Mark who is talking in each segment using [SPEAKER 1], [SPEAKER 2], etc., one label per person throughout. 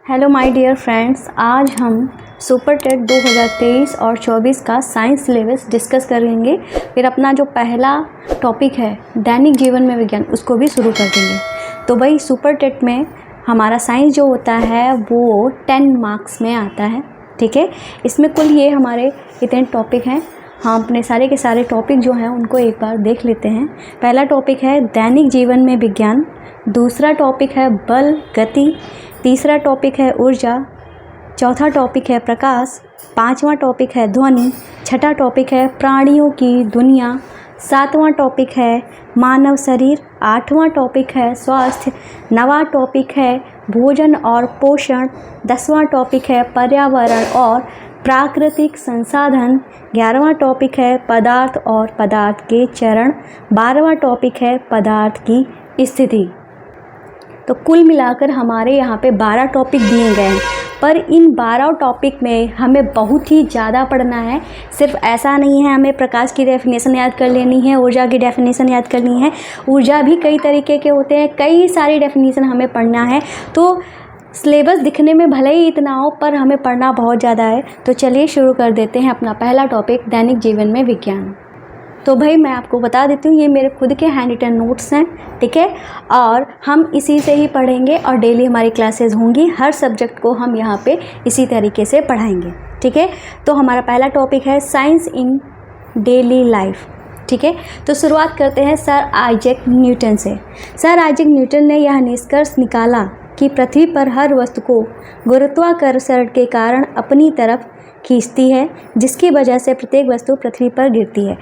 [SPEAKER 1] Hello my dear friends, आज हम super TET 2023 और 24 का साइंस सिलेबस डिस्कस करेंगे। फिर अपना जो पहला टॉपिक है दैनिक जीवन में विज्ञान, उसको भी शुरू कर देंगे। तो भाई सुपर टेट में हमारा साइंस जो होता है वो 10 मार्क्स में आता है, ठीक है। इसमें कुल ये हमारे इतने टॉपिक हैं। हम अपने सारे के सारे टॉपिक जो हैं उनको एक बार देख लेते हैं। पहला टॉपिक है दैनिक जीवन में विज्ञान, दूसरा टॉपिक है बल गति, तीसरा टॉपिक है ऊर्जा, चौथा टॉपिक है प्रकाश, पांचवा टॉपिक है ध्वनि, छठा टॉपिक है प्राणियों की दुनिया, सातवां टॉपिक है मानव शरीर, आठवां टॉपिक है स्वास्थ्य, नवा टॉपिक है भोजन और पोषण, 10वां टॉपिक है पर्यावरण और प्राकृतिक संसाधन, 11वां टॉपिक है पदार्थ और पदार्थ के चरण, 12वां टॉपिक है पदार्थ की स्थिति। तो कुल मिलाकर हमारे यहाँ पे 12 टॉपिक दिए गए हैं, पर इन 12 टॉपिक में हमें बहुत ही ज़्यादा पढ़ना है। सिर्फ ऐसा नहीं है हमें प्रकाश की डेफिनेशन याद कर लेनी है, ऊर्जा की डेफिनेशन याद करनी है। ऊर्जा भी कई तरीके के होते हैं, कई सारी डेफिनेशन हमें पढ़ना है। तो सिलेबस दिखने में भले ही इतना हो, पर हमें पढ़ना बहुत ज़्यादा है। तो चलिए शुरू कर देते हैं अपना पहला टॉपिक दैनिक जीवन में विज्ञान। तो भाई मैं आपको बता देती हूँ, ये मेरे खुद के हैंड रिटन नोट्स हैं, ठीक है। और हम इसी से ही पढ़ेंगे और डेली हमारी क्लासेस होंगी। हर सब्जेक्ट को हम यहाँ पे इसी तरीके से पढ़ाएंगे, ठीक है। तो हमारा पहला टॉपिक है साइंस इन डेली लाइफ, ठीक है। तो शुरुआत करते हैं सर आइजैक न्यूटन से। सर आइजैक न्यूटन ने यह निष्कर्ष निकाला कि पृथ्वी पर हर वस्तु को गुरुत्वाकर्षण के कारण अपनी तरफ खींचती है, जिसकी वजह से प्रत्येक वस्तु पृथ्वी पर गिरती है।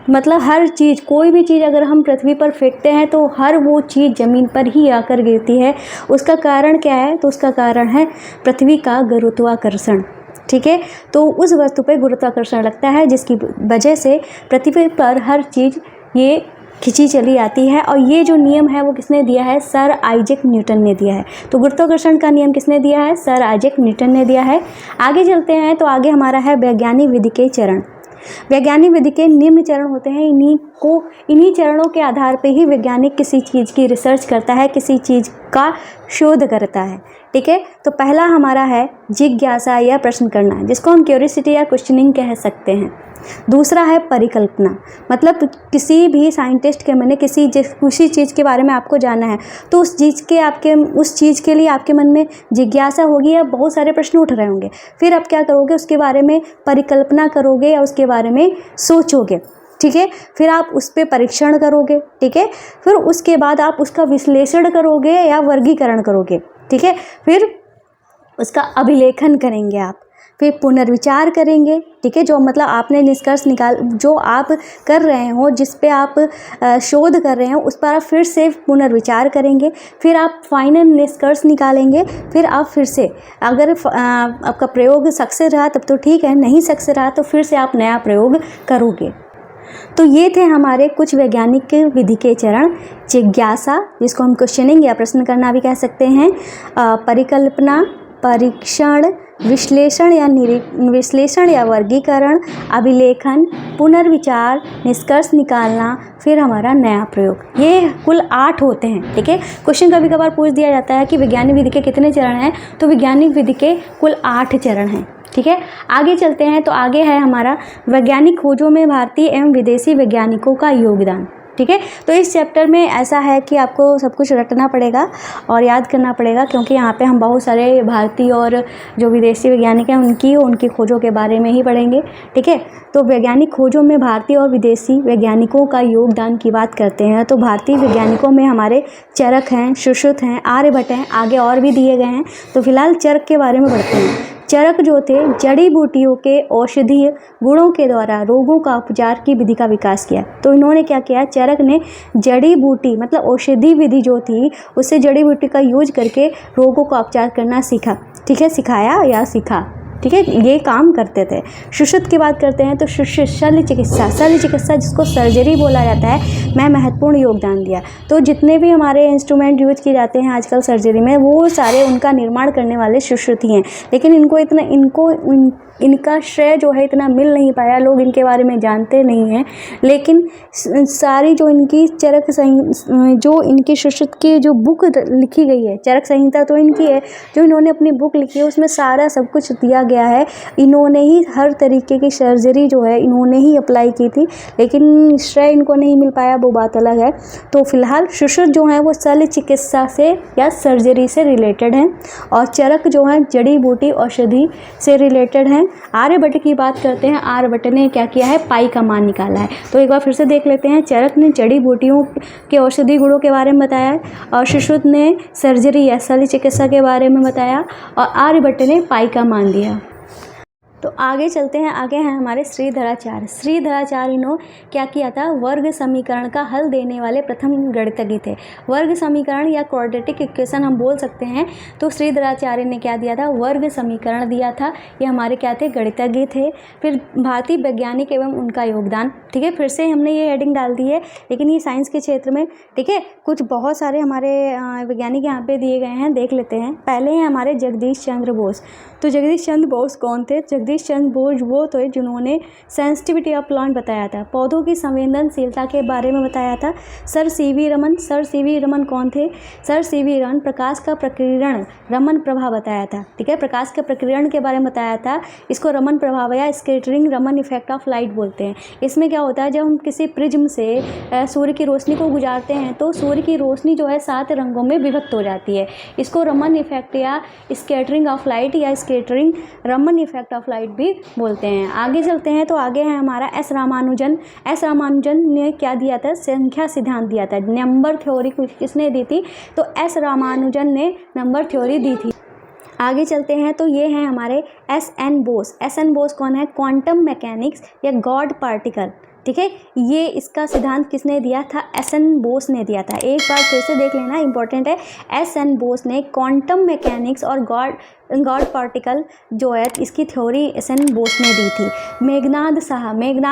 [SPEAKER 1] मतलब हर चीज़, कोई भी चीज़ अगर हम पृथ्वी पर फेंकते हैं तो हर वो चीज़ ज़मीन पर ही आकर गिरती है। उसका कारण क्या है? तो उसका कारण है पृथ्वी का गुरुत्वाकर्षण, ठीक है। तो उस वस्तु पर गुरुत्वाकर्षण लगता है, जिसकी वजह से पृथ्वी पर हर चीज़ ये खिंची चली आती है। और ये जो नियम है वो किसने दिया है? सर आइजैक न्यूटन ने दिया है। तो गुरुत्वाकर्षण का नियम किसने दिया है? सर आइजैक न्यूटन ने दिया है। आगे चलते हैं तो आगे हमारा है वैज्ञानिक विधि के चरण। वैज्ञानिक विधि के निम्न चरण होते हैं। इन्हीं चरणों के आधार पर ही वैज्ञानिक किसी चीज़ की रिसर्च करता है, किसी चीज़ का शोध करता है, ठीक है। तो पहला हमारा है जिज्ञासा या प्रश्न करना, जिसको हम क्यूरियोसिटी या क्वेश्चनिंग कह सकते हैं। दूसरा है परिकल्पना, मतलब किसी भी साइंटिस्ट के मन में किसी चीज़ के बारे में आपको जानना है, तो उस चीज़ के लिए आपके मन में जिज्ञासा होगी या बहुत सारे प्रश्न उठ रहे होंगे। फिर आप क्या करोगे? उसके बारे में परिकल्पना करोगे या उसके बारे में सोचोगे, ठीक है। फिर आप उस पर परीक्षण करोगे, ठीक है। फिर उसके बाद आप उसका विश्लेषण करोगे या वर्गीकरण करोगे, ठीक है। फिर उसका अभिलेखन करेंगे आप, फिर पुनर्विचार करेंगे, ठीक है। जो मतलब आपने निष्कर्ष जो आप कर रहे हो, जिस पे आप शोध कर रहे हो, उस पर आप फिर से पुनर्विचार करेंगे। फिर आप फाइनल निष्कर्ष निकालेंगे। फिर आप फिर से, अगर आपका प्रयोग सक्सेस रहा तब तो ठीक है, नहीं सक्सेस रहा तो फिर से आप नया प्रयोग करोगे। तो ये थे हमारे कुछ वैज्ञानिक विधि के चरण। जिज्ञासा, जिसको हम क्वेश्चनिंग या प्रश्न करना भी कह सकते हैं, परिकल्पना, परीक्षण, विश्लेषण या वर्गीकरण, अभिलेखन, पुनर्विचार, निष्कर्ष निकालना, फिर हमारा नया प्रयोग। ये कुल 8 होते हैं, ठीक है। क्वेश्चन कभी कभार पूछ दिया जाता है कि वैज्ञानिक विधि के कितने चरण हैं, तो वैज्ञानिक विधि के कुल 8 चरण हैं, ठीक है। आगे चलते हैं तो आगे है हमारा वैज्ञानिक खोजों में भारतीय एवं विदेशी वैज्ञानिकों का योगदान, ठीक है। तो इस चैप्टर में ऐसा है कि आपको सब कुछ रटना पड़ेगा और याद करना पड़ेगा, क्योंकि यहाँ पे हम बहुत सारे भारतीय और जो विदेशी वैज्ञानिक हैं उनकी खोजों के बारे में ही पढ़ेंगे, ठीक है। तो वैज्ञानिक खोजों में भारतीय और विदेशी वैज्ञानिकों का योगदान की बात करते हैं तो भारतीय वैज्ञानिकों में हमारे चरक हैं, सुश्रुत हैं, आर्यभट्ट हैं, आगे और भी दिए गए हैं। तो फिलहाल चरक के बारे में पढ़ते हैं। चरक जो थे जड़ी बूटियों के औषधीय गुणों के द्वारा रोगों का उपचार की विधि का विकास किया। तो इन्होंने क्या किया? चरक ने जड़ी बूटी मतलब औषधि विधि जो थी, उससे जड़ी बूटी का यूज करके रोगों का उपचार करना सीखा, ठीक है, सिखाया या सीखा। ठीक है, ये काम करते थे। सुश्रुत की बात करते हैं तो सुश्रुत शल्य चिकित्सा जिसको सर्जरी बोला जाता है, में महत्वपूर्ण योगदान दिया। तो जितने भी हमारे इंस्ट्रूमेंट यूज किए जाते हैं आजकल सर्जरी में, वो सारे उनका निर्माण करने वाले सुश्रुत ही हैं। लेकिन इनका श्रेय जो है इतना मिल नहीं पाया, लोग इनके बारे में जानते नहीं हैं। लेकिन सारी जो इनकी जो इनकी सुश्रुत की जो बुक लिखी गई है, चरक संहिता तो इनकी है, जो इन्होंने अपनी बुक लिखी है उसमें सारा सब कुछ दिया गया है। इन्होंने ही हर तरीके की सर्जरी जो है इन्होंने ही अप्लाई की थी, लेकिन श्रेय इनको नहीं मिल पाया, वो बात अलग है। तो फिलहाल सुश्रुत जो है वो शल्य चिकित्सा से या सर्जरी से रिलेटेड हैं, और चरक जो है जड़ी बूटी औषधि से रिलेटेड हैं। आर्यभट्ट की बात करते हैं, आर्यभट्ट ने क्या किया है, पाई का मान निकाला है। तो एक बार फिर से देख लेते हैं। चरक ने जड़ी बूटियों के औषधि गुणों के बारे में बताया है, और सुश्रुत ने सर्जरी या शल्य चिकित्सा के बारे में बताया, और आर्यभट्ट ने पाई का मान दिया। तो आगे चलते हैं, आगे हैं हमारे श्रीधराचार्य। श्रीधराचार्य ने क्या किया था, वर्ग समीकरण का हल देने वाले प्रथम गणितज्ञ थे। वर्ग समीकरण या क्वाड्रेटिक इक्वेशन हम बोल सकते हैं। तो श्रीधराचार्य ने क्या दिया था, वर्ग समीकरण दिया था। ये हमारे क्या थे, गणितज्ञ थे। फिर भारतीय वैज्ञानिक एवं उनका योगदान, ठीक है, फिर से हमने ये हेडिंग डाल दी है, लेकिन ये साइंस के क्षेत्र में, ठीक है, कुछ बहुत सारे हमारे वैज्ञानिक यहाँ पे दिए गए हैं, देख लेते हैं। पहले हैं हमारे जगदीश चंद्र बोस। तो जगदीश चंद्र बोस कौन थे? जगदीश चंद्र बोस वो थे जिन्होंने सेंसिटिविटी ऑफ प्लांट बताया था, पौधों की संवेदनशीलता के बारे में बताया था। सर सीवी रमन कौन थे? सर सीवी रमन प्रकाश का प्रकीर्णन रमन प्रभाव बताया था, ठीक है, प्रकाश के प्रकीर्णन के बारे में बताया था। इसको रमन प्रभाव या scattering Raman effect of light बोलते हैं। इसमें क्या होता है, जब हम किसी प्रिज्म से सूर्य की रोशनी को गुजारते हैं तो सूर्य की रोशनी जो है 7 रंगों में विभक्त हो जाती है। इसको रमन इफेक्ट या स्कैटरिंग ऑफ लाइट या scattering Raman effect of light भी बोलते हैं। आगे चलते हैं तो आगे है हमारा एस रामानुजन। एस रामानुजन ने क्या दिया था, संख्या सिद्धांत दिया था। नंबर थ्योरी किसने दी थी? तो एस रामानुजन ने नंबर थ्योरी दी थी। आगे चलते हैं तो ये हैं हमारे S N Bose. S N Bose कौन है? क्वांटम मैकेनिक्स या गॉड पार्टिकल, ठीक है, ये इसका सिद्धांत किसने दिया था? एस एन बोस ने दिया था। एक बार फिर से देख लेना, इंपॉर्टेंट है। एस एन बोस ने क्वांटम मैकेनिक्स और गॉड पार्टिकल जो है इसकी थ्योरी एस एन बोस ने दी थी। मेघनाद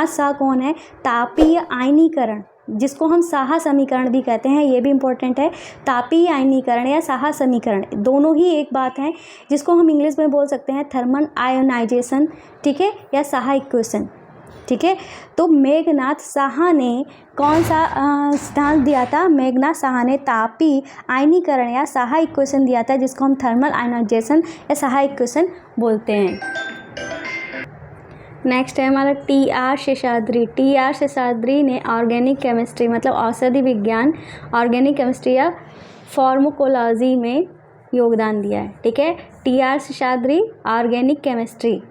[SPEAKER 1] शाह कौन है? तापीय आयनीकरण, जिसको हम साहा समीकरण भी कहते हैं, ये भी इम्पोर्टेंट है। तापीय आयनीकरण या साहा समीकरण दोनों ही एक बात है, जिसको हम इंग्लिश में बोल सकते हैं थर्मल आयोनाइजेशन, ठीक है, या साहा इक्वेशन, ठीक है। तो मेघनाद साहा ने कौन सा सिद्धांत दिया था? मेघनाद साहा ने तापीय आयनीकरण या साहा इक्वेशन दिया था, जिसको हम थर्मल आयोनाइजेशन या साहा इक्वेशन बोलते हैं। नेक्स्ट है हमारा T R Seshadri. T R Seshadri ने ऑर्गेनिक केमिस्ट्री मतलब औषधि विज्ञान, ऑर्गेनिक केमिस्ट्री या फार्माकोलॉजी में योगदान दिया है, ठीक है। T R Seshadri organic chemistry,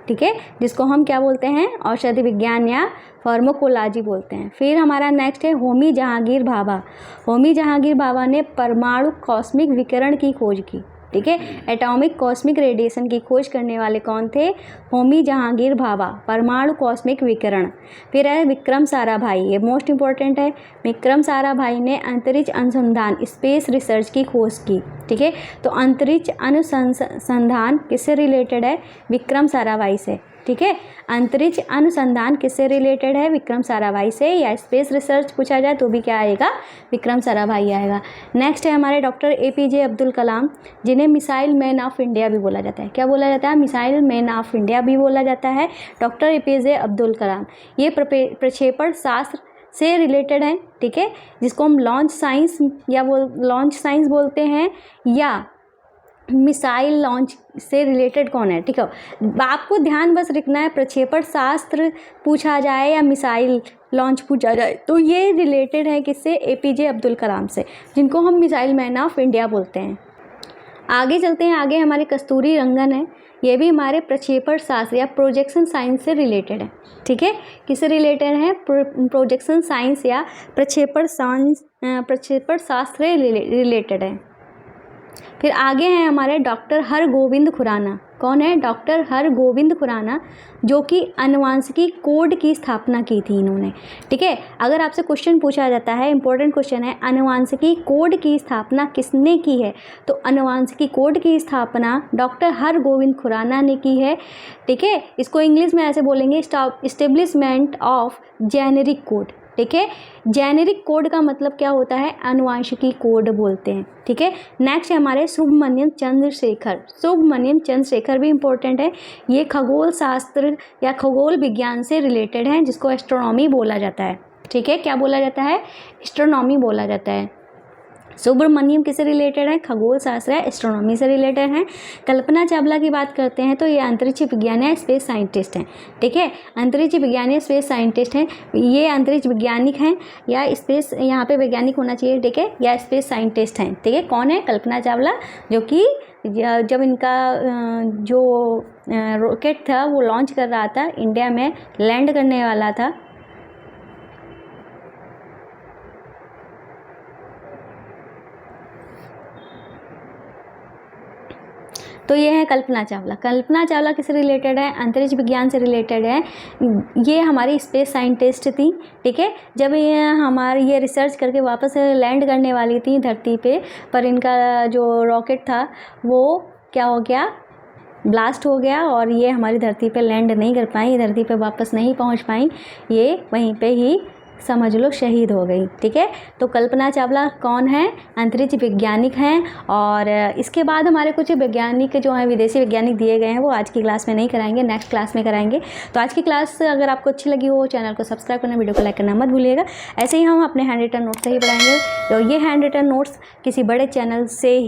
[SPEAKER 1] ठीक है, जिसको हम क्या बोलते हैं? औषधि विज्ञान या फार्माकोलॉजी बोलते हैं। फिर हमारा नेक्स्ट है होमी जहांगीर भाभा। होमी जहांगीर भाभा ने परमाणु कॉस्मिक विकिरण की खोज की, ठीक है, एटॉमिक कॉस्मिक रेडिएशन की खोज करने वाले कौन थे? होमी जहांगीर भाभा, परमाणु कॉस्मिक विकिरण। फिर है विक्रम साराभाई, ये मोस्ट इंपॉर्टेंट है। विक्रम साराभाई ने अंतरिक्ष अनुसंधान स्पेस रिसर्च की खोज की, ठीक है। तो अंतरिक्ष अनुसंधान किससे रिलेटेड है? विक्रम साराभाई से, ठीक है। अंतरिक्ष अनुसंधान किससे रिलेटेड है? विक्रम साराभाई से। या स्पेस रिसर्च पूछा जाए तो भी क्या आएगा? विक्रम साराभाई आएगा। नेक्स्ट है हमारे डॉक्टर एपीजे अब्दुल कलाम, जिन्हें मिसाइल मैन ऑफ इंडिया भी बोला जाता है। क्या बोला जाता है? मिसाइल मैन ऑफ इंडिया भी बोला जाता है। डॉक्टर एपीजे अब्दुल कलाम ये प्रक्षेपण शास्त्र से रिलेटेड है, ठीक है, जिसको हम लॉन्च साइंस या लॉन्च साइंस बोलते हैं, या मिसाइल लॉन्च से रिलेटेड कौन है, ठीक है। आपको ध्यान बस रखना है, प्रक्षेपण शास्त्र पूछा जाए या मिसाइल लॉन्च पूछा जाए तो ये रिलेटेड है किससे? एपीजे अब्दुल कलाम से, जिनको हम मिसाइल मैन ऑफ इंडिया बोलते हैं। आगे चलते हैं, आगे हमारे कस्तूरी रंगन है। ये भी हमारे प्रक्षेपण शास्त्र या प्रोजेक्शन साइंस से रिलेटेड है, ठीक है। किससे रिलेटेड है? प्रोजेक्शन साइंस या प्रक्षेपण शास्त्र से रिलेटेड है। फिर आगे हैं हमारे डॉक्टर हरगोविंद खुराना। कौन है? डॉक्टर हरगोविंद खुराना, जो कि आनुवांशिकी कोड की स्थापना की थी इन्होंने। ठीक है, अगर आपसे क्वेश्चन पूछा जाता है, इंपॉर्टेंट क्वेश्चन है, आनुवांशिकी कोड की स्थापना किसने की है? तो आनुवांशिकी कोड की स्थापना डॉक्टर हरगोविंद खुराना ने की है। ठीक है, इसको इंग्लिश में ऐसे बोलेंगे, इस्टेब्लिशमेंट ऑफ जेनेरिक कोड। ठीक है, जेनेरिक कोड का मतलब क्या होता है? आनुवांशिकी कोड बोलते हैं। ठीक है, नेक्स्ट है हमारे सुब्रमण्यम चंद्रशेखर। सुब्रमण्यम चंद्रशेखर भी इंपॉर्टेंट है। ये खगोल शास्त्र या खगोल विज्ञान से रिलेटेड हैं, जिसको एस्ट्रोनॉमी बोला जाता है। ठीक है, क्या बोला जाता है? एस्ट्रोनॉमी बोला जाता है। सुब्रमण्यम किससे रिलेटेड है? खगोल शास्त्र है, एस्ट्रोनॉमी से रिलेटेड है। कल्पना चावला की बात करते हैं तो ये अंतरिक्ष विज्ञानी है, स्पेस साइंटिस्ट हैं। ठीक है, अंतरिक्ष विज्ञानी, स्पेस साइंटिस्ट हैं। ये अंतरिक्ष वैज्ञानिक हैं या स्पेस, यहाँ पे वैज्ञानिक होना चाहिए। ठीक है, या स्पेस साइंटिस्ट हैं। ठीक है, कौन है? कल्पना चावला, जो कि जब इनका जो रॉकेट था वो लॉन्च कर रहा था, इंडिया में लैंड करने वाला था, तो ये है कल्पना चावला। कल्पना चावला किससे रिलेटेड है? अंतरिक्ष विज्ञान से रिलेटेड है। ये हमारी स्पेस साइंटिस्ट थी। ठीक है, जब ये रिसर्च करके वापस लैंड करने वाली थी धरती पे, पर इनका जो रॉकेट था वो क्या हो गया? ब्लास्ट हो गया और ये हमारी धरती पे लैंड नहीं कर पाई, धरती पे वापस नहीं पहुंच पाई, ये वहीं पे ही समझ लो शहीद हो गई। ठीक है, तो कल्पना चावला कौन है? अंतरिक्ष वैज्ञानिक हैं। और इसके बाद हमारे कुछ वैज्ञानिक जो हैं, विदेशी वैज्ञानिक दिए गए हैं, वो आज की क्लास में नहीं कराएंगे, नेक्स्ट क्लास में कराएंगे। तो आज की क्लास अगर आपको अच्छी लगी हो, चैनल को सब्सक्राइब करना, वीडियो को लाइक करना मत भूलिएगा। ऐसे ही हम अपने हैंड रिटन नोट्स से ही पढ़ाएंगे। तो ये हैंड रिटन नोट्स किसी बड़े चैनल से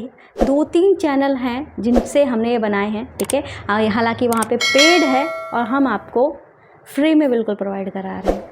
[SPEAKER 1] 2-3 चैनल हैं जिनसे हमने ये बनाए हैं। ठीक है, हालाँकि वहाँ पर पेड है और हम आपको फ्री में बिल्कुल प्रोवाइड करा रहे हैं।